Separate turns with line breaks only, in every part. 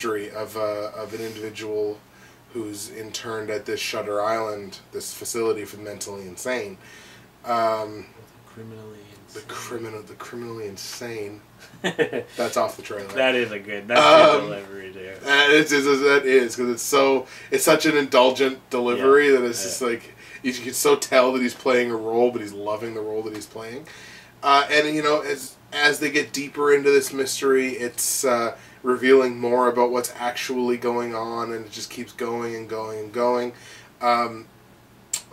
mystery of an individual who's interned at this Shutter Island, this facility for the mentally insane.
Criminally insane.
The criminally insane. That's off the trailer.
That is a good. That's good delivery too.
That is because it's such an indulgent delivery that it's just like you can so tell that he's playing a role, but he's loving the role that he's playing. And you know, as they get deeper into this mystery, it's revealing more about what's actually going on, and it just keeps going and going and going.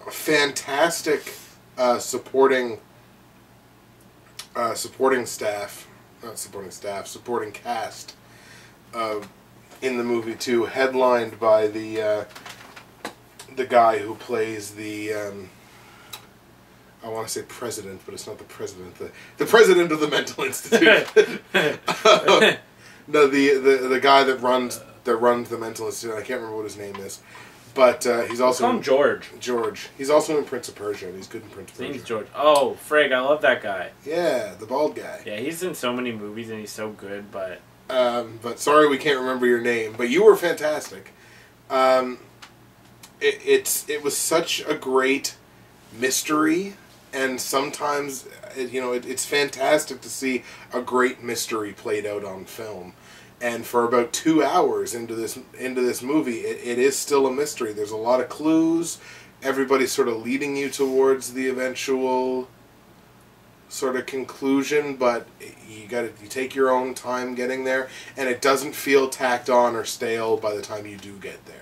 Fantastic supporting cast in the movie too, headlined by the guy who plays the I want to say president, but it's not the president. The president of the mental institute. No, the guy that runs the mental institute. I can't remember what his name is, but he's also
call him George.
George. He's also in Prince of Persia, and he's good in Prince of Persia.
His name's George. Oh, frig! I love that guy.
Yeah, the bald guy.
Yeah, he's in so many movies, and he's so good. But
sorry, we can't remember your name. But you were fantastic. It was such a great mystery. And sometimes, it's fantastic to see a great mystery played out on film. And for about 2 hours into this movie, it is still a mystery. There's a lot of clues. Everybody's sort of leading you towards the eventual sort of conclusion, but you take your own time getting there, and it doesn't feel tacked on or stale by the time you do get there.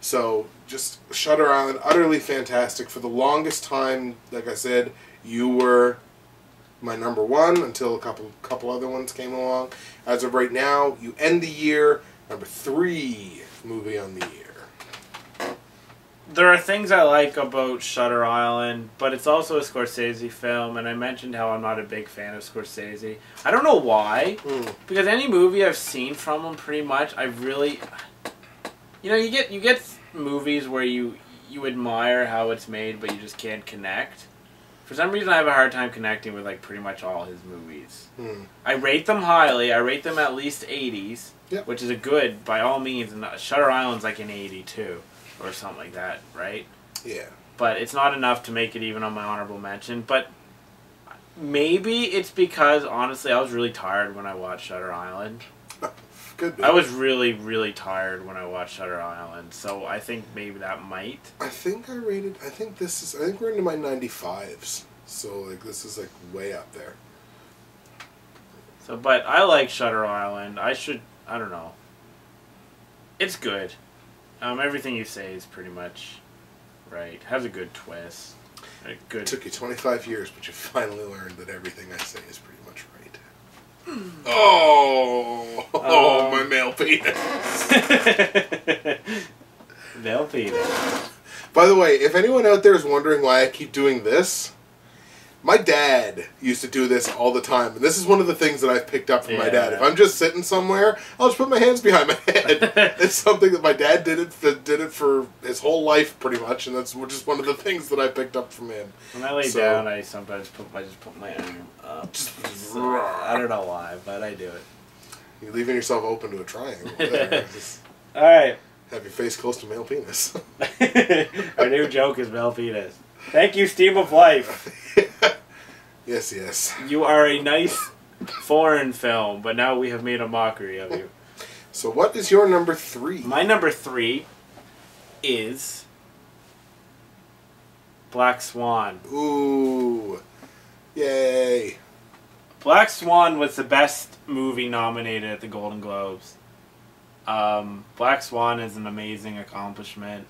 So, just Shutter Island, utterly fantastic. For the longest time, like I said, you were my number one until a couple other ones came along. As of right now, you end the year number 3 movie on the year.
There are things I like about Shutter Island, but it's also a Scorsese film, and I mentioned how I'm not a big fan of Scorsese. I don't know why, because any movie I've seen from him, pretty much, I've really... you get movies where you admire how it's made, but you just can't connect. For some reason, I have a hard time connecting with pretty much all his movies. I rate them highly. I rate them at least 80s, which is a good by all means. And Shutter Island's like an 82 or something like that, right?
Yeah.
But it's not enough to make it even on my honorable mention. But maybe it's because honestly, I was really tired when I watched Shutter Island. I was really, really tired when I watched Shutter Island, so I think maybe that might.
I think we're into my 95s, so this is way up there.
So, but I like Shutter Island. I don't know. It's good. Everything you say is pretty much right. Has a good twist. Good.
It took you 25 years, but you finally learned that everything I say is pretty much right. Oh, my male penis.
Male penis.
By the way, if anyone out there is wondering why I keep doing this, my dad used to do this all the time, and this is one of the things that I've picked up from my dad. If I'm just sitting somewhere, I'll just put my hands behind my head. It's something that my dad did it for his whole life, pretty much, and that's just one of the things that I picked up from him.
When I lay down, I sometimes put my arm up. I don't know why, but I do it.
You're leaving yourself open to a triangle.
All right.
Have your face close to male penis.
Our new joke is male penis. Thank you, Steam of Life.
Yes, yes.
You are a nice foreign film, but now we have made a mockery of you.
So what is your number 3?
My number 3 is Black Swan.
Ooh. Yay.
Black Swan was the best movie nominated at the Golden Globes. Black Swan is an amazing accomplishment.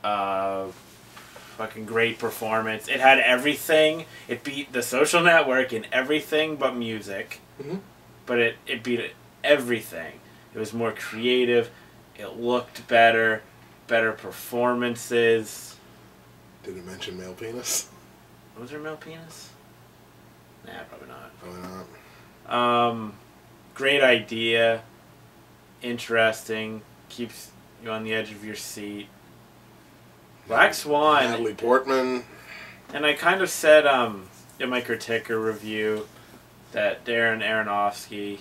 Fucking great performance. It had everything. It beat The Social Network in everything but music. But it beat everything. It was more creative. It looked better. Better performances.
Did it mention male penis?
Was there male penis? Nah, probably not.
Probably
not. Great idea. Interesting. Keeps you on the edge of your seat. Black Swan.
Natalie Portman.
And I kind of said in my Critica review that Darren Aronofsky,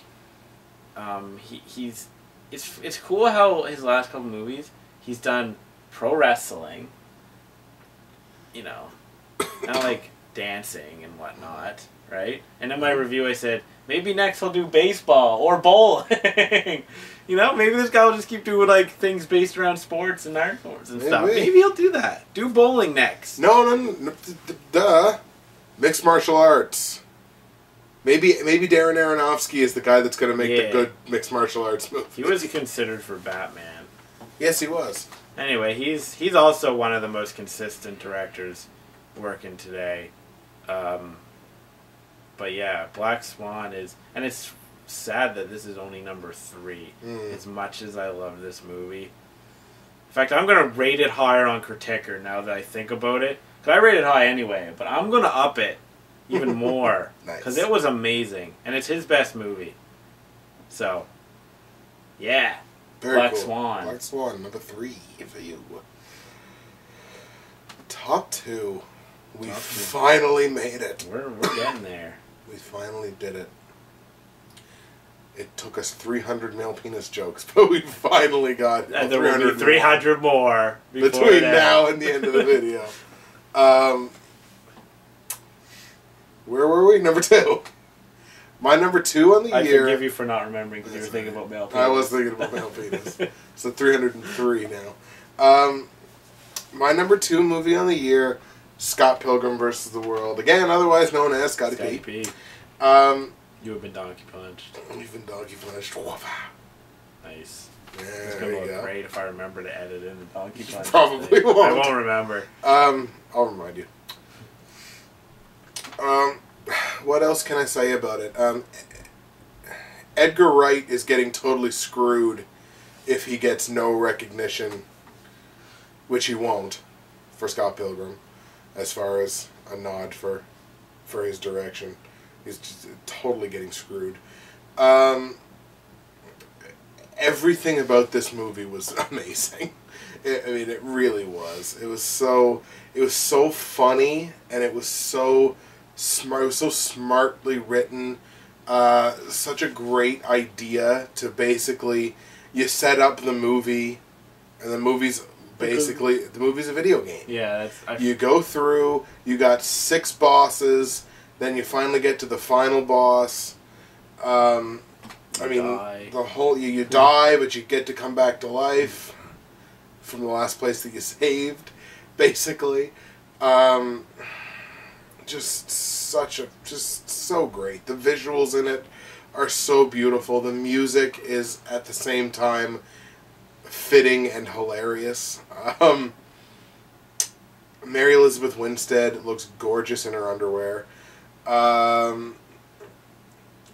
it's cool how his last couple movies he's done pro wrestling, you know, and like dancing and whatnot, right? And in my review I said maybe next he'll do baseball or bowling. You know, maybe this guy will just keep doing like things based around sports and art forms and stuff. Maybe he'll do that. Do bowling next.
No, duh. Mixed martial arts. Maybe Darren Aronofsky is the guy that's going to make the good mixed martial arts movie.
He was considered for Batman.
Yes, he was.
Anyway, he's also one of the most consistent directors working today. But yeah, Black Swan is, and it's sad that this is only number 3. As much as I love this movie. In fact, I'm going to rate it higher on Criticker now that I think about it. Because I rate it high anyway, but I'm going to up it even more. Because it was amazing. And it's his best movie. So, yeah. Black Swan.
Black Swan, number 3 for you. Top 2. We finally made it.
We're getting there.
We finally did it. It took us 300 male penis jokes, but we finally got
and there will be 300 more
between now and the end of the video. Where were we? Number 2. My number 2 on the year.
I forgive you for not remembering because you were thinking about male penis.
I was thinking about male penis. So 303 now. My number 2 movie on the year, Scott Pilgrim vs. the World. Again, otherwise known as Scotty P.
You have been donkey punched.
You've been donkey punched.
Nice.
Yeah,
it's going to look great if I remember to edit in the donkey punch.
Probably won't.
I won't remember.
I'll remind you. What else can I say about it? Edgar Wright is getting totally screwed if he gets no recognition, which he won't, for Scott Pilgrim, as far as a nod for his direction. He's just totally getting screwed. Everything about this movie was amazing. I mean, it really was. It was so funny, and it was so smart. It was so smartly written. Such a great idea to basically, you set up the movie, and the movie's basically, the movie's a video game.
Yeah,
you go through, you got 6 bosses, then you finally get to the final boss. I mean, the whole, you die, but you get to come back to life from the last place that you saved, basically. Just so great. The visuals in it are so beautiful. The music is at the same time fitting and hilarious. Mary Elizabeth Winstead looks gorgeous in her underwear.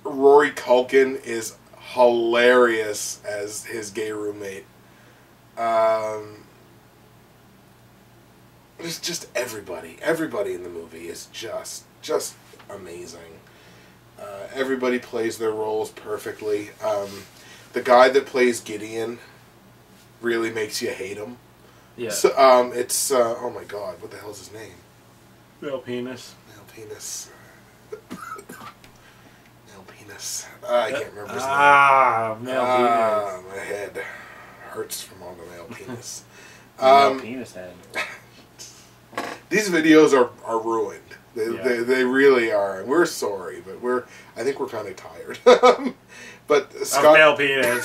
Rory Culkin is hilarious as his gay roommate. There's just everybody in the movie is just amazing. Everybody plays their roles perfectly. The guy that plays Gideon really makes you hate him.
Yeah.
So, it's oh my god, what the hell's his name?
Male penis.
Male penis. Male penis. I can't remember his name.
Male penis.
My head hurts from all the male penis.
Male penis head.
These videos are ruined. They really are, and we're sorry, but I think we're kind of tired. But Scott,
of male penis.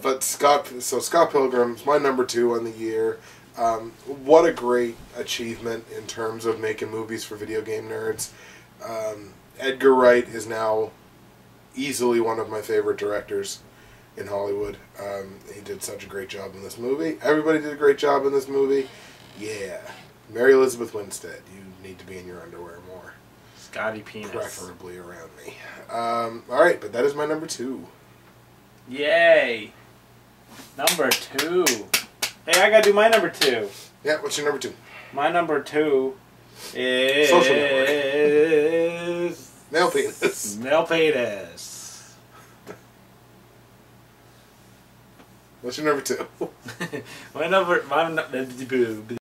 but Scott Pilgrim's my number 2 on the year. What a great achievement in terms of making movies for video game nerds. Edgar Wright is now easily one of my favorite directors in Hollywood. He did such a great job in this movie. Everybody did a great job in this movie. Yeah. Mary Elizabeth Winstead, you need to be in your underwear more.
Scotty penis.
Preferably around me. Alright, but that is my number 2.
Yay! Number 2. Hey, I gotta do my number 2.
Yeah, what's your number 2?
My number 2 is...
Social network. Male penis.
Male penis.
What's your number 2?
my number...